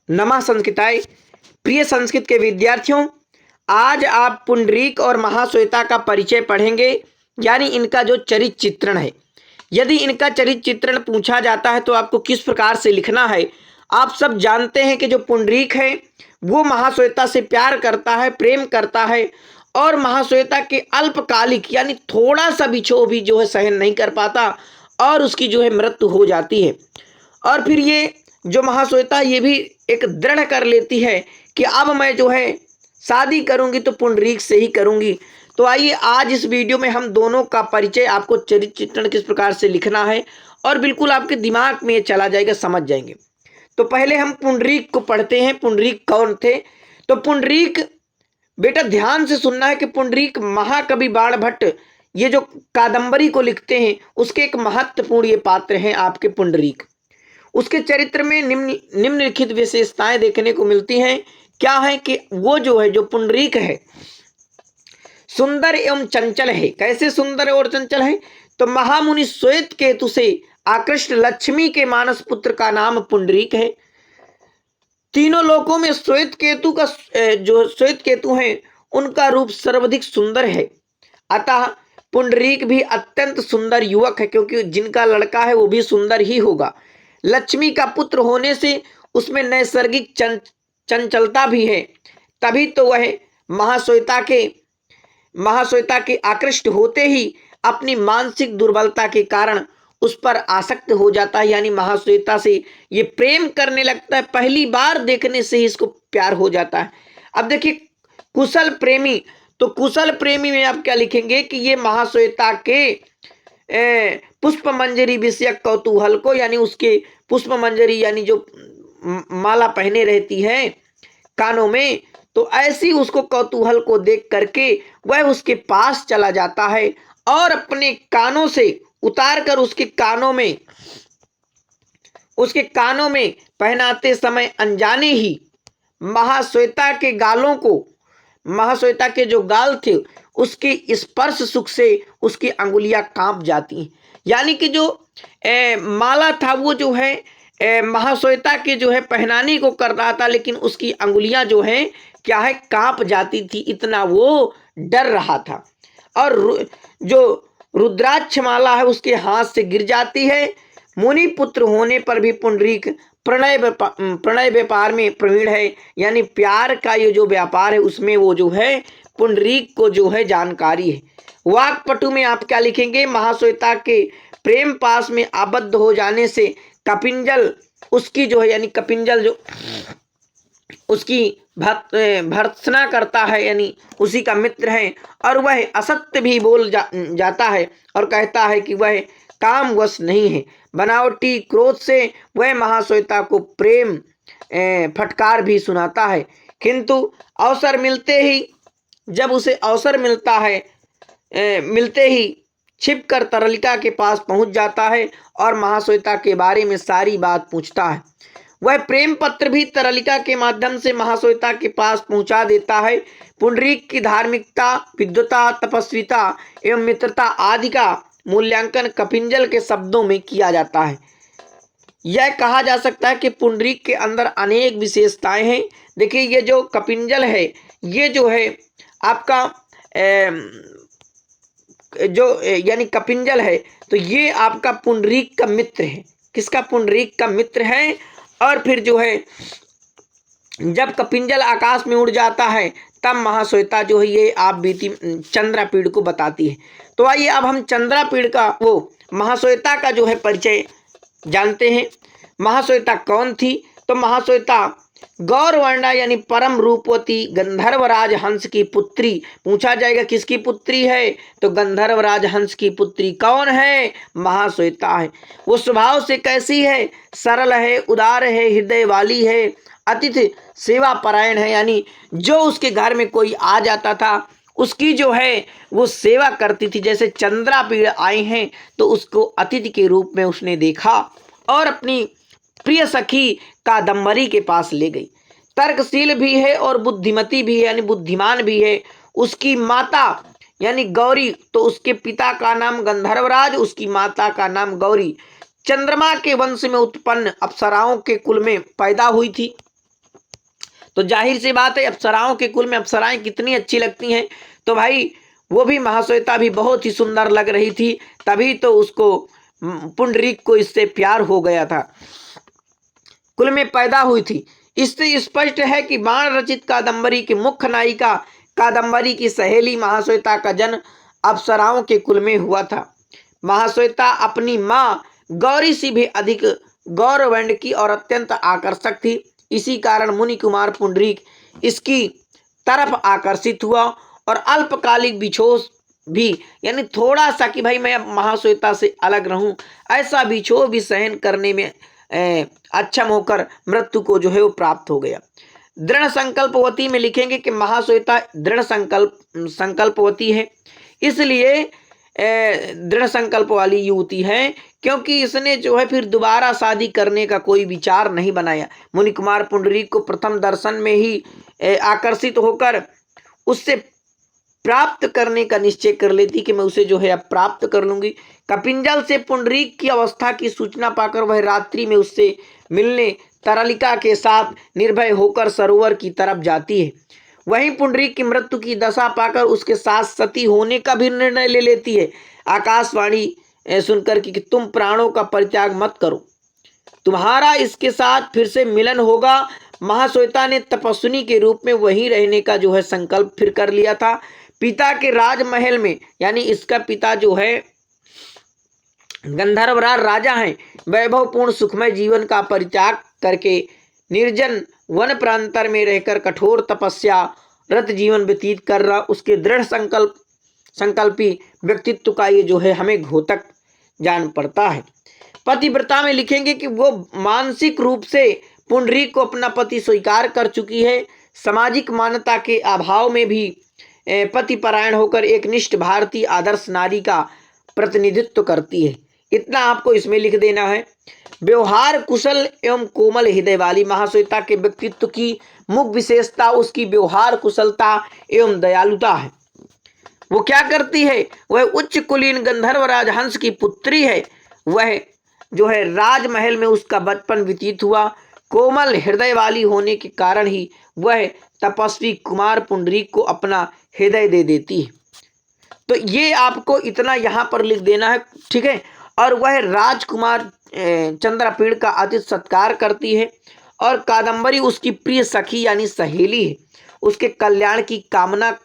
नमः संस्कृताय। प्रिय संस्कृत के विद्यार्थियों, आज आप पुंडरीक और महाश्वेता का परिचय पढ़ेंगे, यानी इनका जो चरित्र चित्रण है। यदि इनका चरित्र चित्रण पूछा जाता है तो आपको किस प्रकार से लिखना है। आप सब जानते हैं कि जो पुंडरीक है वो महाश्वेता से प्यार करता है, प्रेम करता है, और महाश्वेता के अल्पकालिक यानी थोड़ा सा भी क्षोभ भी जो है सहन नहीं कर पाता और उसकी जो है मृत्यु हो जाती है। और फिर ये जो महाश्वेता ये भी एक दृढ़ कर लेती है कि अब मैं जो है शादी करूंगी तो पुंडरीक से ही करूंगी। तो आइए आज इस वीडियो में हम दोनों का परिचय, आपको चरित्र चित्रण किस प्रकार से लिखना है और बिल्कुल आपके दिमाग में ये चला जाएगा, समझ जाएंगे। तो पहले हम पुंडरीक को पढ़ते हैं। पुंडरीक कौन थे? तो पुंडरीक, बेटा ध्यान से सुनना है कि पुंडरीक महाकवि बाणभट्ट ये जो कादंबरी को लिखते हैं उसके एक महत्वपूर्ण ये पात्र हैं आपके पुंडरीक। उसके चरित्र में निम्नलिखित विशेषताएं देखने को मिलती हैं। क्या है कि वो जो है, जो पुंडरीक है, सुंदर एवं चंचल है। कैसे सुंदर और चंचल है? तो महामुनि श्वेत केतु से आकृष्ट लक्ष्मी के मानस पुत्र का नाम पुंडरीक है। तीनों लोकों में श्वेत केतु का जो श्वेत केतु है उनका रूप सर्वाधिक सुंदर है। अतः पुंडरीक भी अत्यंत सुंदर युवक है, क्योंकि जिनका लड़का है वो भी सुंदर ही होगा। लक्ष्मी का पुत्र होने से उसमें नैसर्गिक चंचलता भी है, तभी तो वह महाश्वेता के आकृष्ट होते ही अपनी मानसिक दुर्बलता के कारण उस पर आसक्त हो जाता है, यानी महाश्वेता से ये प्रेम करने लगता है। पहली बार देखने से ही इसको प्यार हो जाता है। अब देखिए कुशल प्रेमी, तो कुशल प्रेमी में आप क्या लिखेंगे कि ये महाश्वेता के पुष्प मंजरी विषयक कौतूहल को, यानी उसके पुष्प मंजरी यानी जो माला पहने रहती है कानों में, तो ऐसी उसको कौतूहल को देख करके वह उसके पास चला जाता है और अपने कानों से उतार कर उसके कानों में पहनाते समय अनजाने ही महाश्वेता के जो गाल थे उसके स्पर्श सुख से उसकी अंगुलियां कांप जाती हैं। यानी कि जो माला था वो जो है महाश्वेता के जो है पहनाने को कर रहा था, लेकिन उसकी अंगुलियां जो है क्या है, कांप जाती थी, इतना वो डर रहा था। और जो रुद्राक्ष माला है उसके हाथ से गिर जाती है। मुनि पुत्र होने पर भी पुंडरीक प्रणय व्यापार में प्रवीण है, यानी प्यार का ये जो व्यापार है उसमें वो जो है पुंडरीक को जो है जानकारी है। वाक्पटु में आप क्या लिखेंगे? महाश्वेता के प्रेम पास में आबद्ध हो जाने से कपिंजल उसकी जो है, यानी कपिंजल जो उसकी भर्त्सना करता है, यानी उसी का मित्र है, और वह असत्य भी बोल जाता है और कहता है कि वह कामवश नहीं है। बनावटी क्रोध से वह महाश्वेता को प्रेम फटकार भी सुनाता है, किंतु अवसर मिलते ही, जब उसे अवसर मिलता है, मिलते ही छिपकर तरलिका के पास पहुंच जाता है और महाश्वेता के बारे में सारी बात पूछता है। वह प्रेम पत्र भी तरलिका के माध्यम से महाश्वेता के पास पहुंचा देता है। पुंडरीक की धार्मिकता, विद्वता, तपस्विता एवं मित्रता आदि का मूल्यांकन कपिंजल के शब्दों में किया जाता है। यह कहा जा सकता है कि पुंडरीक के अंदर अनेक विशेषताएं हैं। देखिए ये जो कपिंजल है ये जो है आपका यानी कपिंजल है, तो ये आपका पुंडरीक का मित्र है। किसका? पुंडरीक का मित्र है। और फिर जो है जब कपिंजल आकाश में उड़ जाता है तब महाश्वेता जो है ये आप बीती चंद्रापीड़ को बताती है। तो आइए अब हम चंद्रापीड़ का वो महाश्वेता का जो है परिचय जानते हैं। महाश्वेता कौन थी? तो महाश्वेता गौरवर्णा यानी परम रूपवती गंधर्वराज हंस की पुत्री। पूछा जाएगा किसकी पुत्री है? तो गंधर्वराज हंस की पुत्री। कौन है? महाश्वेता है। वो स्वभाव से कैसी है? सरल है, उदार है, हृदय वाली है, अतिथि सेवा परायण है, यानी जो उसके घर में कोई आ जाता था उसकी जो है वो सेवा करती थी। जैसे चंद्रापीड़ आए हैं तो उसको अतिथि के रूप में उसने देखा और अपनी प्रिय सखी कादंबरी के पास ले गई। तर्कशील भी है और बुद्धिमती भी है, यानी बुद्धिमान भी है। उसकी माता यानी गौरी, तो उसके पिता का नाम गंधर्वराज, उसकी माता का नाम गौरी चंद्रमा के वंश में उत्पन्न अप्सराओं के कुल में पैदा हुई थी। तो जाहिर सी बात है अप्सराओं के कुल में अप्सराएं कितनी अच्छी लगती हैं। तो भाई वो भी महाश्वेता भी बहुत ही सुंदर लग रही थी, तभी तो उसको पुंडरीक को इससे प्यार हो गया था, कुल में पैदा हुई थी। इससे स्पष्ट है कि बाण रचित कादंबरी की मुख्य नायिका कादंबरी की सहेली महाश्वेता का जन्म अप्सराओं के कुल में हुआ था। महाश्वेता अपनी माँ गौरी से भी अधिक गौरवर्ण की और अत्यंत आकर्षक थी। इसी कारण मुनि कुमार पुंडरीक इसकी तरफ आकर्षित हुआ और अल्पकालिक बिछोह भी, यानी थोड़ा सा कि भाई मैं अब महाश्वेता से अलग रहूं, ऐसा बिछोह भी सहन करने में अक्षम होकर मृत्यु को जो है वो प्राप्त हो गया। दृढ़ संकल्पवती में लिखेंगे कि महाश्वेता दृढ़ संकल्पवती है, इसलिए दृढ़ संकल्प वाली युवती है, क्योंकि इसने जो है फिर दोबारा शादी करने का कोई विचार नहीं बनाया। मुनि कुमार पुंडरीक को प्रथम दर्शन में ही आकर्षित होकर उससे प्राप्त करने का निश्चय कर लेती कि मैं उसे जो है अब प्राप्त कर लूंगी। कपिंजल से पुंडरीक की अवस्था की सूचना पाकर वह रात्रि में उससे मिलने तरलिका के साथ निर्भय होकर सरोवर की तरफ जाती है। वहीं पुंडरीक की मृत्यु की दशा पाकर उसके साथ सती होने का भी निर्णय ले लेती है, आकाशवाणी सुनकर कि तुम प्राणों का परित्याग मत करो, तुम्हारा इसके साथ फिर से मिलन होगा। महाश्वेता ने तपस्विनी के रूप में वहीं रहने का जो है संकल्प फिर कर लिया था। पिता के राजमहल में, यानी इसका पिता जो है गंधर्वराज राजा हैं, वैभवपूर्ण सुखमय जीवन का परित्याग करके निर्जन वन प्रांतर में रहकर कठोर तपस्या रत जीवन व्यतीत कर रहा, उसके दृढ़ संकल्पी व्यक्तित्व का ये जो है हमें घोतक जान पड़ता है। पतिव्रता में लिखेंगे कि वो मानसिक रूप से पुंडरीक को अपना पति स्वीकार कर चुकी है। सामाजिक मान्यता के अभाव में भी पतिपरायण होकर एक निष्ठ भारतीय आदर्श नारी का प्रतिनिधित्व करती है। इतना आपको इसमें लिख देना है। व्यवहार कुशल एवं कोमल हृदय वाली महाश्वेता के व्यक्तित्व की मुख्य विशेषता उसकी व्यवहार कुशलता एवं दयालुता है। वो क्या करती है, वह उच्च कुलीन गंधर्व राजहंस की पुत्री है। वह जो है राजमहल में उसका बचपन व्यतीत हुआ। कोमल हृदय वाली होने के कारण ही वह तपस्वी कुमार पुंडरीक को अपना हृदय दे देती है। तो ये आपको इतना यहाँ पर लिख देना है, ठीक है। और वह राजकुमार चंद्रपीड़ का अति सत्कार करती है और कादंबरी उसकी प्रिय सखी यानी सहेली है। उसके कल्याण की कामना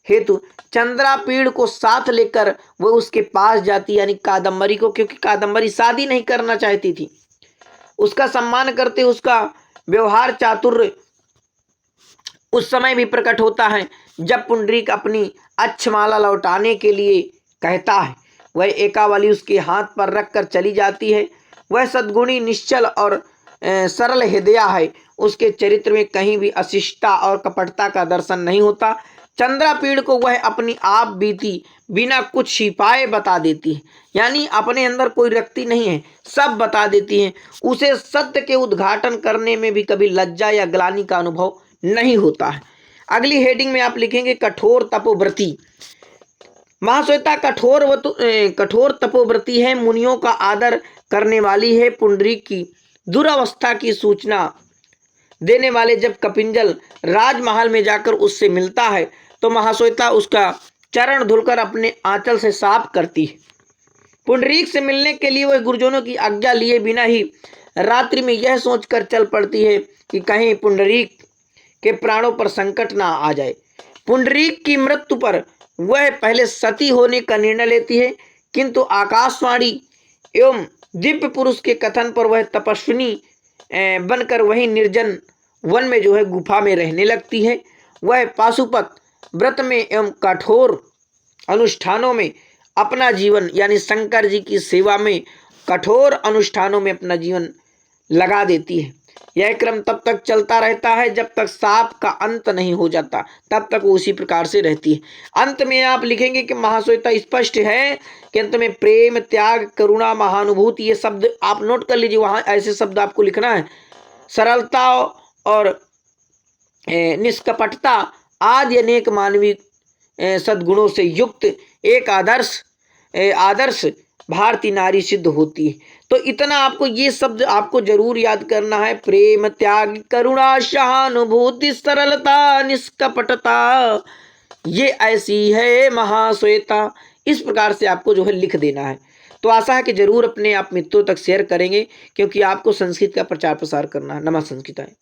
हेतु चंद्रपीड़ को साथ लेकर वह उसके पास जाती, यानी कादंबरी को, क्योंकि कादंबरी शादी नहीं करना चाहती थी। उसका सम्मान करते उसका व्यवहार चातुर्य उस समय भी प्रकट होता है जब पुंडरीक अपनी अक्षमाला लौटाने के लिए कहता है। वह एकावली उसके हाथ पर रखकर चली जाती है। वह सद्गुणी निश्चल और सरल हृदया है। उसके चरित्र में कहीं भी अशिष्टता और कपटता का दर्शन नहीं होता। चंद्रपीड़ को वह अपनी आप बीती बिना कुछ छिपाए बता देती है, यानी अपने अंदर कोई रखती नहीं है, सब बता देती है। उसे सत्य के उद्घाटन करने में भी कभी लज्जा या ग्लानि का अनुभव नहीं होता है। अगली हेडिंग में आप लिखेंगे कठोर तपोव्रती। महाश्वेता कठोर तपोव्रती है, मुनियों का आदर करने वाली है। पुंडरीक की दुरावस्था की सूचना देने वाले जब कपिंजल राजमहल में जाकर उससे मिलता है तो महाश्वेता उसका चरण धुलकर अपने आंचल से साफ करती है। पुंडरीक से मिलने के लिए वह गुरुजनों की आज्ञा लिए बिना ही रात्रि में यह सोचकर चल पड़ती है कि कहीं पुंडरीक के प्राणों पर संकट ना आ जाए। पुंडरीक की मृत्यु पर वह पहले सती होने का निर्णय लेती है, किंतु आकाशवाणी एवं दिव्य पुरुष के कथन पर वह तपस्विनी बनकर वही निर्जन वन में जो है गुफा में रहने लगती है। वह पाशुपत व्रत में एवं कठोर अनुष्ठानों में अपना जीवन, यानी शंकर जी की सेवा में कठोर अनुष्ठानों में अपना जीवन लगा देती है। यह क्रम तब तक चलता रहता है जब तक सांप का अंत नहीं हो जाता, तब तक वो उसी प्रकार से रहती है। अंत में आप लिखेंगे कि महाश्वेता स्पष्ट है कि अंत में प्रेम, त्याग, करुणा, महानुभूति, ये शब्द आप नोट कर लीजिए, वहाँ ऐसे शब्द आपको लिखना है। सरलता और निष्कपटता आदि अनेक मानवीय सद्गुणों से युक्त एक आदर्श भारतीय नारी सिद्ध होती है। तो इतना आपको ये शब्द आपको जरूर याद करना है। प्रेम, त्याग, करुणा, सहानुभूति, सरलता, निष्कपटता, ये ऐसी है महाश्वेता। इस प्रकार से आपको जो है लिख देना है। तो आशा है कि जरूर अपने आप मित्रों तक शेयर करेंगे, क्योंकि आपको संस्कृत का प्रचार प्रसार करना है। नमः संस्कृताय।